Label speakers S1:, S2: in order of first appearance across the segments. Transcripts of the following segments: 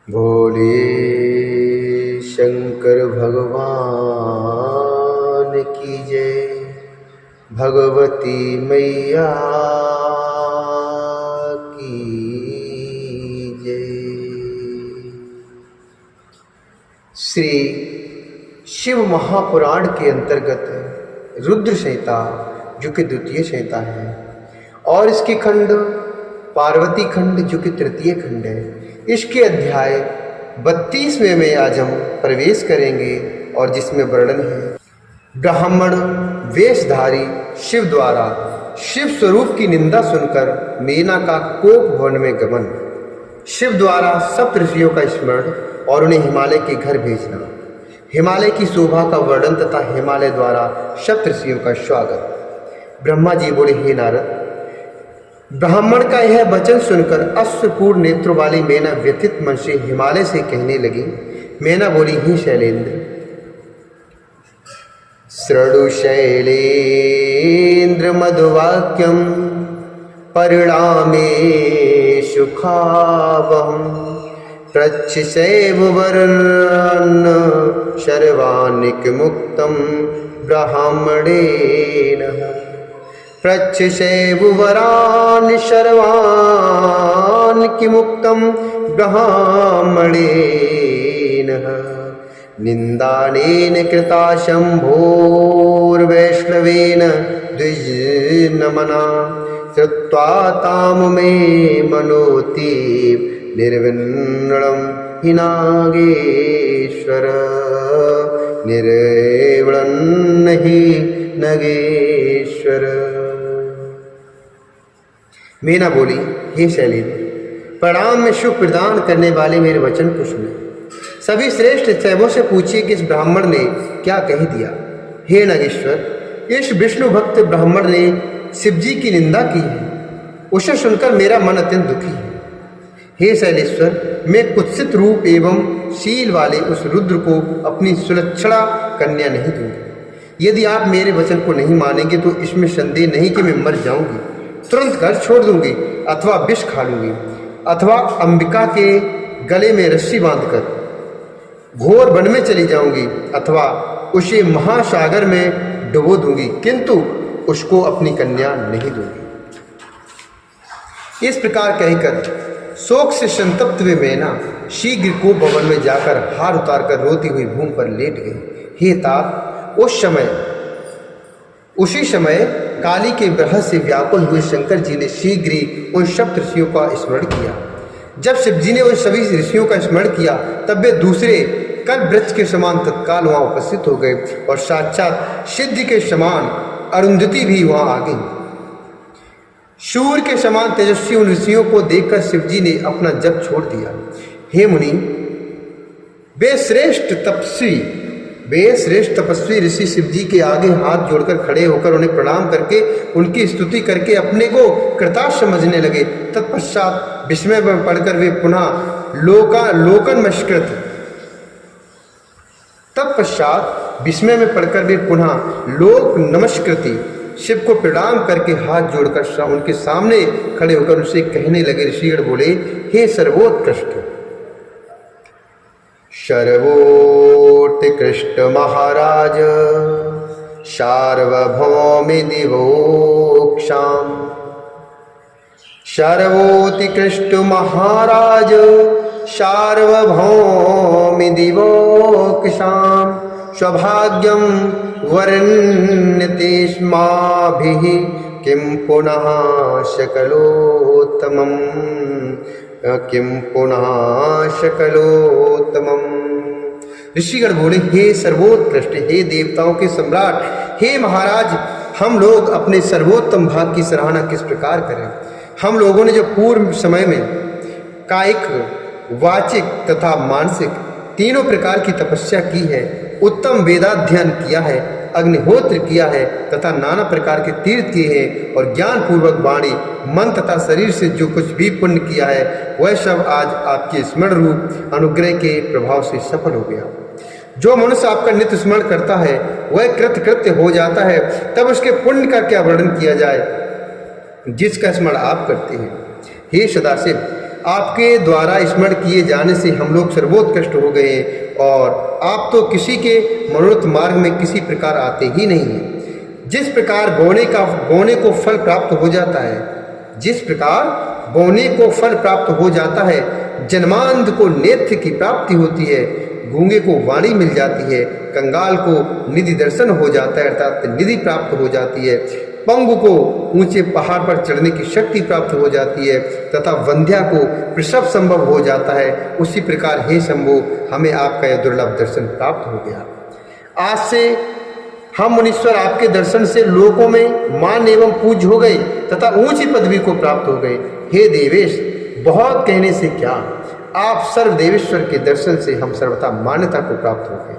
S1: भोले शंकर भगवान की जय। भगवती मैया की जय। श्री शिव महापुराण के अंतर्गत रुद्र संहिता, जो कि द्वितीय संहिता है, और इसके खंड पार्वती खंड, जो कि तृतीय खंड है। इसके अध्याय 32वें में आज हम प्रवेश करेंगे, और जिसमें वर्णन है ब्राह्मण वेशधारी शिव द्वारा शिव स्वरूप की निंदा सुनकर मेना का कोप भवन में गमन, शिव द्वारा सप्त ऋषियों का स्मरण और उन्हें हिमालय के घर भेजना, हिमालय की शोभा का वर्णन तथा हिमालय द्वारा सप्त ऋषियों का स्वागत। ब्रह्मा जी बोले, हे नारद, ब्राह्मण का यह वचन सुनकर अश्वपूर्ण नेत्रों वाली मेना व्यथित मन से हिमालय से कहने लगी। मेना बोली, हे शैलेंद्र, शृणु शैलेंद्र मधुवाक्यम परिणामे सुखावहम प्रच्छसैव वरन् शर्वाणिक मुक्तम ब्राह्मणेन। प्रच्छसैव वरान् शर्वाणिक मुक्तम ब्राह्मणेन। निन्दानेन कृता शम्भोर्वैष्णवेन द्विजनमना श्रुत्वा तां मे मनोतीव निर्विण्णं हि नागेश्वर निर्विण्ण हि नगेश्वर। मेना बोली, हे शैलेंद्र, प्रणाम में शुभ प्रदान करने वाले मेरे वचन को सुने। सभी श्रेष्ठ शैवों से पूछिए कि इस ब्राह्मण ने क्या कह दिया। हे नागेश्वर, इस विष्णु भक्त ब्राह्मण ने शिवजी की निंदा की है, उसे सुनकर मेरा मन अत्यंत दुखी है। हे शैलेश्वर, मैं कुत्सित रूप एवं शील वाले उस रुद्र को अपनी सुलक्षणा कन्या नहीं दूंगी। यदि आप मेरे वचन को नहीं मानेंगे तो इसमें संदेह नहीं कि मैं मर जाऊंगी, तुरंत घर छोड़ दूंगी, अथवा विष खा लूंगी, अथवा अंबिका के गले में रस्सी बांधकर घोर वन में चली जाऊंगी, अथवा उसे महासागर में डुबो दूंगी, किंतु उसको अपनी कन्या नहीं दूंगी। इस प्रकार कहकर शोक से संतप्त हुए मेना शीघ्र को भवन में जाकर हार उतारकर रोती हुई भूमि पर लेट गई। हे तात, उसी समय काली के विरह से व्याकुल हुए शंकर जी ने शीघ्र ही उन सप्त ऋषियों का स्मरण किया। जब शिवजी ने उन सभी ऋषियों का स्मरण किया, तब वे दूसरे कल वृक्ष के समान तत्काल वहां उपस्थित हो गए, और साक्षात सिद्धि के समान अरुंधति भी वहां आ गई। सूर्य के समान तेजस्वी उन ऋषियों को देखकर शिवजी ने अपना जप छोड़ दिया। हे मुनि, वे श्रेष्ठ तपस्वी ऋषि शिवजी के आगे हाथ जोड़कर खड़े होकर उन्हें प्रणाम करके उनकी स्तुति करके अपने को कृतार्थ समझने लगे। तत्पश्चात विस्मय में पड़कर वे पुनः लोक नमस्कृति शिव को प्रणाम करके हाथ जोड़कर उनके सामने खड़े होकर उनसे कहने लगे। ऋषिगण बोले, हे सर्वोत्कृष्ट महाराज सार्वभौमि दिवोक्षाम। सर्वोत्कृष्ट महाराज सार्वभौमि दिवोक्षाम। सौभाग्यम वर्ण्यते स्माभिः किं पुनः शकलोत्तमम्। ऋषिगण बोले, हे सर्वोत्कृष्ट, हे देवताओं के सम्राट, हे महाराज, हम लोग अपने सर्वोत्तम भाग की सराहना किस प्रकार करें। हम लोगों ने जो पूर्व समय में कायिक, वाचिक तथा मानसिक तीनों प्रकार की तपस्या की है, उत्तम वेदाध्ययन किया है, अग्निहोत्र किया है तथा नाना प्रकार के तीर्थ किए हैं, और ज्ञान पूर्वक वाणी, मन तथा शरीर से जो कुछ भी पुण्य किया है, वह सब आज आपके स्मरण रूप अनुग्रह के प्रभाव से सफल हो गया। जो मनुष्य आपका नित्य स्मरण करता है वह कृत्य हो जाता है, तब उसके पुण्य का क्या वर्णन किया जाए जिसका स्मरण आप करते हैं। हे सदाशिव, आपके द्वारा स्मरण किए जाने से हम लोग सर्वोत्कृष्ट हो गए और आप तो किसी के मनोरथ मार्ग में किसी प्रकार आते ही नहीं हैं। जिस प्रकार बोने को फल प्राप्त हो जाता है, जिस प्रकार बोने को फल प्राप्त हो जाता है, जन्मांध को नेत्र की प्राप्ति होती है, गूंगे को वाणी मिल जाती है, कंगाल को निधि दर्शन हो जाता है अर्थात निधि प्राप्त हो जाती है, पंगु को ऊंचे पहाड़ पर चढ़ने की शक्ति प्राप्त हो जाती है तथा वंध्या को प्रसव संभव हो जाता है, उसी प्रकार हे शंभो हमें आपका यह दुर्लभ दर्शन प्राप्त हो गया। आज से हम मुनीश्वर आपके दर्शन से लोकों में मान एवं पूज्य हो गए तथा ऊंची पदवी को प्राप्त हो गए। हे देवेश, बहुत कहने से क्या, आप सर्वदेवेश्वर के दर्शन से हम सर्वथा मान्यता को प्राप्त हो गए।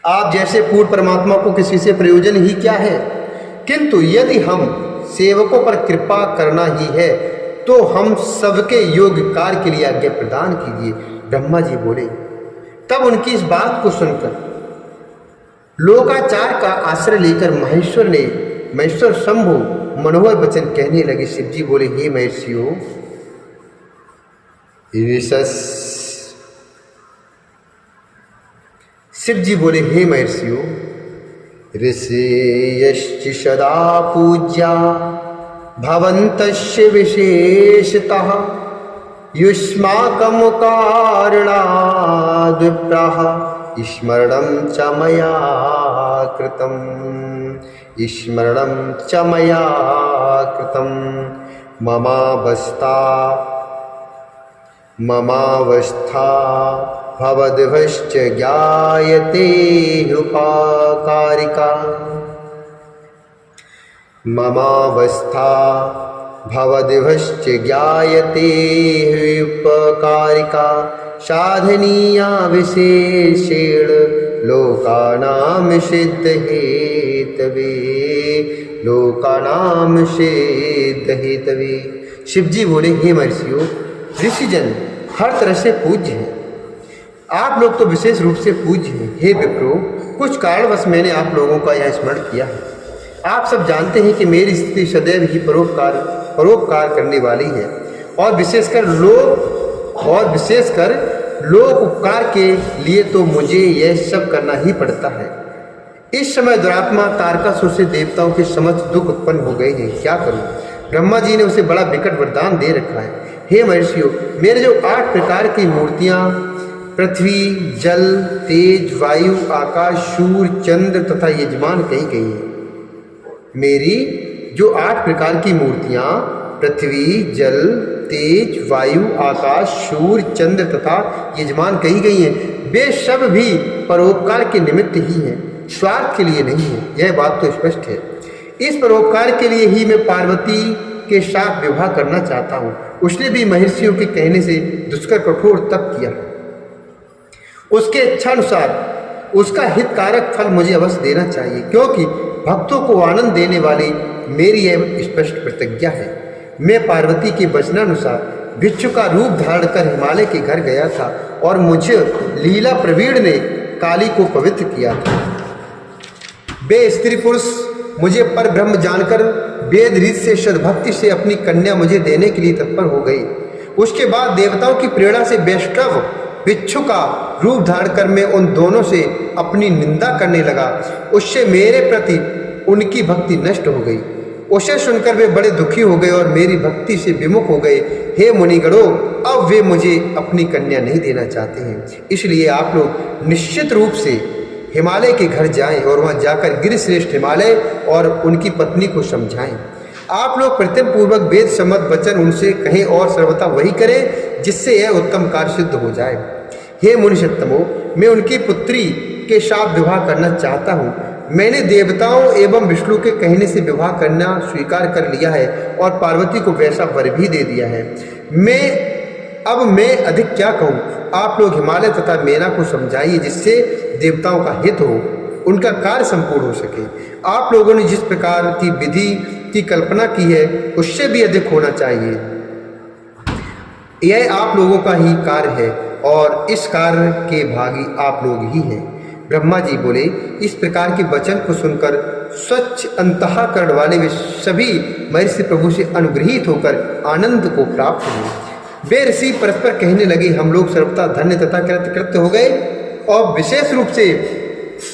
S1: आप जैसे पूर्ण परमात्मा को किसी से प्रयोजन ही क्या है, किंतु यदि हम सेवकों पर कृपा करना ही है तो हम सबके योग्य कार्य के लिए आज्ञा प्रदान कीजिए। ब्रह्मा जी बोले। तब उनकी इस बात को सुनकर लोकाचार का आश्रय लेकर महेश्वर शंभु मनोहर वचन कहने लगे। शिव जी बोले, हे महर्षियों, शिव जी बोले, हे महर्षियों, ऋषयश्च सदा पूज्या भवन्तस्य विशेषतः युष्माकं कारणाद् विप्राः स्मरणं च मया कृतं, स्मरणं च मया कृतं। ममावस्था भवद्भश्च ज्ञायते उपकारिका, ममावस्था भवद्भश्च ज्ञायते उपकारिका, साधनीया विशेषेण लोकानां सिद्धहेतवे, लोकानां सिद्धहेतवे। शिव जी बोले, हे महर्षियों, ऋषिजन हर तरह से पूज्य हैं, आप लोग तो विशेष रूप से पूज्य हैं। हे विप्रो, कुछ कारणवश मैंने आप लोगों का यह स्मरण किया है। आप सब जानते हैं कि मेरी स्थिति सदैव ही परोपकार करने वाली है और विशेषकर लोक उपकार के लिए तो मुझे यह सब करना ही पड़ता है। इस समय दुरात्मा तारकासुर से देवताओं के समक्ष दुख उत्पन्न हो गए हैं, क्या करूं? ब्रह्मा जी ने उसे बड़ा विकट वरदान दे रखा है। हे महर्षियों, मेरे जो 8 प्रकार की मूर्तियां पृथ्वी, जल, तेज, वायु, आकाश, सूर्य, चंद्र तथा यजमान कही गई है, मेरी जो 8 प्रकार की मूर्तियां पृथ्वी, जल, तेज, वायु, आकाश, सूर्य, चंद्र तथा यजमान कही गई हैं, वे सब भी परोपकार के निमित्त ही हैं, स्वार्थ के लिए नहीं है। यह बात तो स्पष्ट है। इस परोपकार के लिए ही मैं पार्वती के साथ विवाह करना चाहता हूँ। उसने भी महर्षियों के कहने से दुष्कर कठोर तप किया। उसके इच्छानुसार उसका हितकारक फल मुझे अवश्य देना चाहिए, क्योंकि भक्तों को आनंद देने वाली मेरी यह स्पष्ट प्रतिज्ञा है। मैं पार्वती के वचनानुसार भिक्षु का रूप धारण कर हिमालय के घर गया था और मुझे लीला प्रवीण ने काली को पवित्र किया था। वे स्त्री पुरुष मुझे पर ब्रह्म जानकर वेद रीत से सद्भक्ति से अपनी कन्या मुझे देने के लिए तत्पर हो गई। उसके बाद देवताओं की प्रेरणा से वैष्णव भिक्षु का रूप धारण कर मैं उन दोनों से अपनी निंदा करने लगा। उससे मेरे प्रति उनकी भक्ति नष्ट हो गई। उसे सुनकर वे बड़े दुखी हो गए और मेरी भक्ति से विमुख हो गए। हे मुनिगणों, अब वे मुझे अपनी कन्या नहीं देना चाहते हैं। इसलिए आप लोग निश्चित रूप से हिमालय के घर जाएं और वहां जाकर गिरिश्रेष्ठ हिमालय और उनकी पत्नी को समझाएं। आप लोग प्रतिज्ञा पूर्वक वेद सम्मत वचन उनसे कहें और सर्वथा वही करें जिससे यह उत्तम कार्य सिद्ध हो जाए। हे मुनिषत्तमो, मैं उनकी पुत्री के साथ विवाह करना चाहता हूँ। मैंने देवताओं एवं विष्णु के कहने से विवाह करना स्वीकार कर लिया है और पार्वती को वैसा वर भी दे दिया है। मैं अधिक क्या कहूँ। आप लोग हिमालय तथा मेना को समझाइए जिससे देवताओं का हित हो, उनका कार्य संपूर्ण हो सके। आप लोगों ने जिस प्रकार की विधि की कल्पना की है उससे भी अधिक होना चाहिए। यह आप लोगों का ही कार्य है और इस कार्य के भागी आप लोग ही हैं। ब्रह्मा जी बोले, इस प्रकार के वचन को सुनकर स्वच्छ अंतःकरण वाले वे सभी महर्षि प्रभु से अनुग्रहित होकर आनंद को प्राप्त हुए। वे ऋषि परस्पर कहने लगे, हम लोग सर्वथा धन्य तथा कृतकृत्य हो गए और विशेष रूप से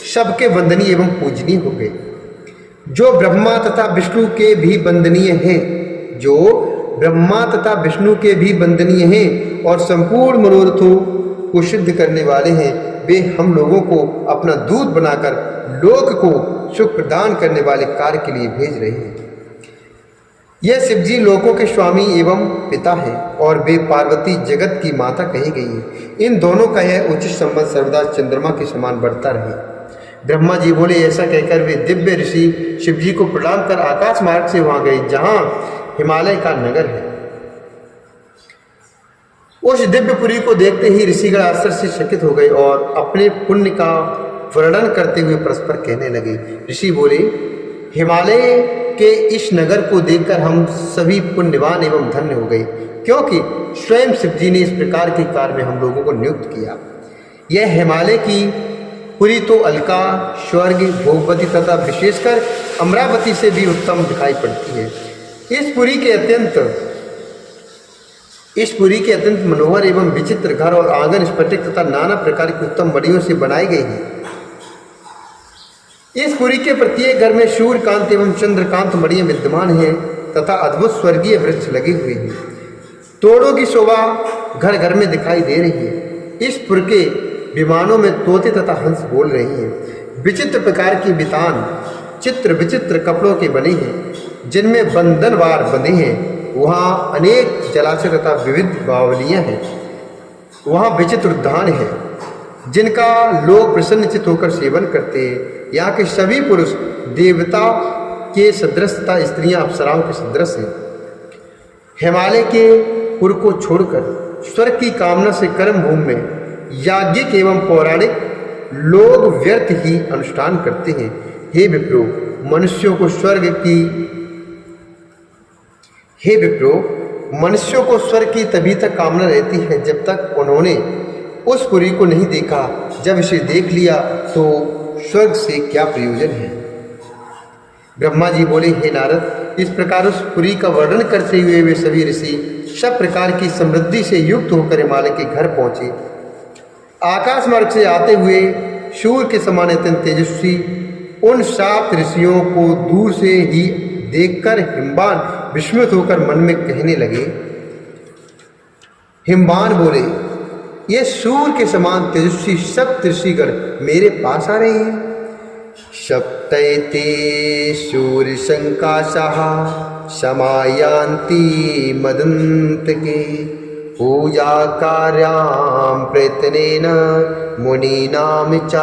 S1: सबके वंदनीय एवं पूजनीय हो गए, जो ब्रह्मा तथा विष्णु के भी वंदनीय हैं, जो ब्रह्मा तथा विष्णु के भी वंदनीय हैं और संपूर्ण मनोरथों को सिद्ध करने वाले हैं। वे हम लोगों को अपना दूत बनाकर लोक को सुख प्रदान करने वाले कार्य के लिए भेज रहे हैं। यह शिवजी लोकों के स्वामी एवं पिता है और वे पार्वती जगत की माता कही गई है। इन दोनों का यह उचित संबंध सर्वदा चंद्रमा के समान बढ़ता रहे। ब्रह्मा जी बोले, ऐसा कहकर वे दिव्य ऋषि शिवजी को प्रणाम कर आकाश मार्ग से वहां गए जहां हिमालय का नगर है। उस दिव्यपुरी को देखते ही ऋषिगण आश्चर्य से चकित हो गए और अपने पुण्य का वर्णन करते हुए परस्पर कहने लगे। ऋषि बोले, हिमालय के इस नगर को देखकर हम सभी पुण्यवान एवं धन्य हो गए, क्योंकि स्वयं शिवजी ने इस प्रकार के कार्य में हम लोगों को नियुक्त किया। यह हिमालय की पुरी तो अलका, स्वर्ग, भोगवती तथा विशेषकर अमरावती से भी उत्तम दिखाई पड़ती है। इस पुरी के अत्यंत मनोहर एवं विचित्र घर और आंगन स्फटिक तथा नाना प्रकार की उत्तम मड़ियों से बनाई गई है। इस पुरी के प्रत्येक घर में सूर्यकांत एवं चंद्रकांत मड़ियां विद्यमान हैं तथा अद्भुत स्वर्गीय वृक्ष लगे हुए हैं। तोड़ों की शोभा घर घर में दिखाई दे रही है। इस पुर के विमानों में तोते तथा हंस बोल रहे हैं। विचित्र प्रकार की बितान चित्र विचित्र कपड़ों के बने हैं, जिनमें बंधनवार बंधे हैं। वहाँ अनेक जलाशय तथा विविध बावलियाँ हैं। वहाँ विचित्र उद्यान है, जिनका लोग प्रसन्नचित होकर सेवन करते हैं। यहाँ के सभी पुरुष देवता के सदृश तथा स्त्रियाँ अप्सराओं के सदृश हैं। हिमालय के पुर को छोड़कर स्वर्ग की कामना से कर्म भूमि में याज्ञिक एवं पौराणिक लोग व्यर्थ ही अनुष्ठान करते हैं। हे विप्रो, मनुष्यों को स्वर्ग की तभी तक कामना रहती है जब तक उन्होंने उस पुरी को नहीं देखा। जब इसे देख लिया तो स्वर्ग से क्या प्रयोजन है। ब्रह्मा जी बोले, हे नारद, इस प्रकार उस पुरी का वर्णन करते हुए वे सभी ऋषि सब प्रकार की समृद्धि से युक्त होकर हिमालय के घर पहुंचे। आकाश मार्ग से आते हुए सूर्य के समान अत्यंत तेजस्वी उन 7 ऋषियों को दूर से ही देखकर हिमवान विस्मित होकर मन में कहने लगे। हिमवान बोले, ये सूर्य के समान तेजस्वी सप्त ऋषिगण मेरे पास आ रहे हैं। सप्तैते सूर्य संकाशाः समायान्ति मदन्तके पूजा कार्यां प्रयत्नेन मुनीनां च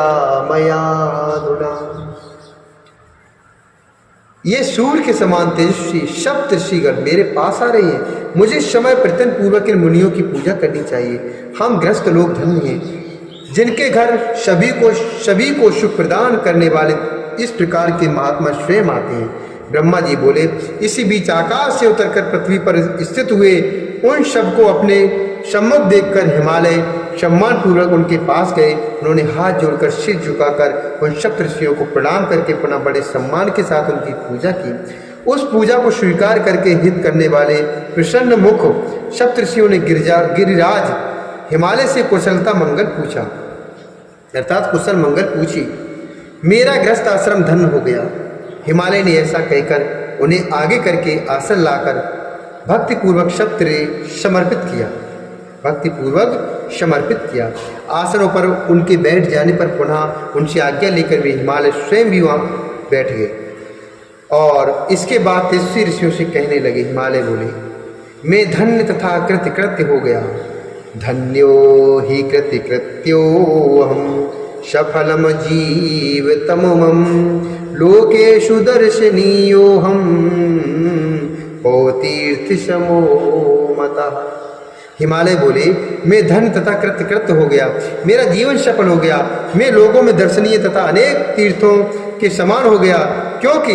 S1: मयाधुना। ये सूर्य के समान तेजस्वी सप्त ऋषिगण मेरे पास आ रहे हैं। मुझे समय प्रयत्न पूर्वक इन मुनियों की पूजा करनी चाहिए। हम ग्रस्त लोग धन्य हैं, जिनके घर सभी को सुख प्रदान करने वाले इस प्रकार के महात्मा स्वयं आते हैं। ब्रह्मा जी बोले, इसी बीच आकाश से उतरकर पृथ्वी पर स्थित हुए उन सबको अपने सम्मुख देखकर हिमालय सम्मान पूर्वक उनके पास गए। उन्होंने हाथ जोड़कर सिर झुकाकर उन सप्त ऋषियों को प्रणाम करके पुनः बड़े सम्मान के साथ उनकी पूजा की। उस पूजा को स्वीकार करके हित करने वाले प्रसन्न मुख सप्त ऋषियों ने गिरिराज हिमालय से कुशलता मंगल पूछा, अर्थात कुशल मंगल पूछी। मेरा ग्रस्त आश्रम धन्य हो गया। हिमालय ने ऐसा कहकर उन्हें आगे करके आसन लाकर भक्तिपूर्वक समर्पित किया। आसनों पर उनके बैठ जाने पर पुनः उनसे आज्ञा लेकर वे हिमालय स्वयं भी वहाँ बैठ गए और इसके बाद तेजस्वी ऋषियों से कहने लगे। हिमालय बोले, मैं धन्य तथा कृतकृत्य हो गया। धन्यो हि कृतकृत्योऽहं सफलम जीवितमं लोकेषु दर्शनीयोऽहं तीर्थसमो मतः। हिमालय बोले, मैं धन तथा कृतकृत्य हो गया, मेरा जीवन सफल हो गया, मैं लोगों में दर्शनीय तथा अनेक तीर्थों के समान हो गया, क्योंकि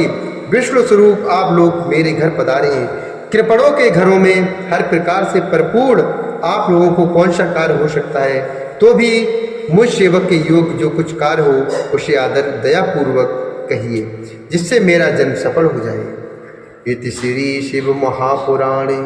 S1: विष्णु स्वरूप आप लोग मेरे घर पधारे हैं। कृपणों के घरों में हर प्रकार से भरपूर आप लोगों को कौन सा कार्य हो सकता है, तो भी मुझ सेवक के योग जो कुछ कार्य हो उसे आदर दयापूर्वक कहिए, जिससे मेरा जन्म सफल हो जाए। इति श्री शिव महापुराणे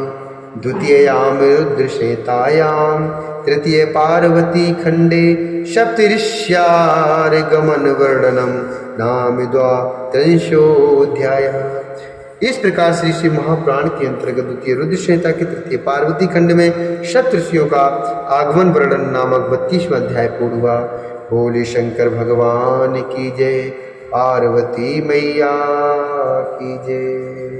S1: द्वितीयां रुद्रश्वेतायां तृतीय पार्वती खंडे सप्तऋष्यार्गमन वर्णनम नाम द्वात्रिंशोऽध्यायः। इस प्रकार श्री शिव महापुराण के अंतर्गत द्वितीय रुद्रश्वेता के तृतीय पार्वती खंड में सप्तऋषियों का आगमन वर्णन नामक 32वां अध्याय पूर्ण हुआ। बोले शंकर भगवान की जय, पार्वती मैया की जय।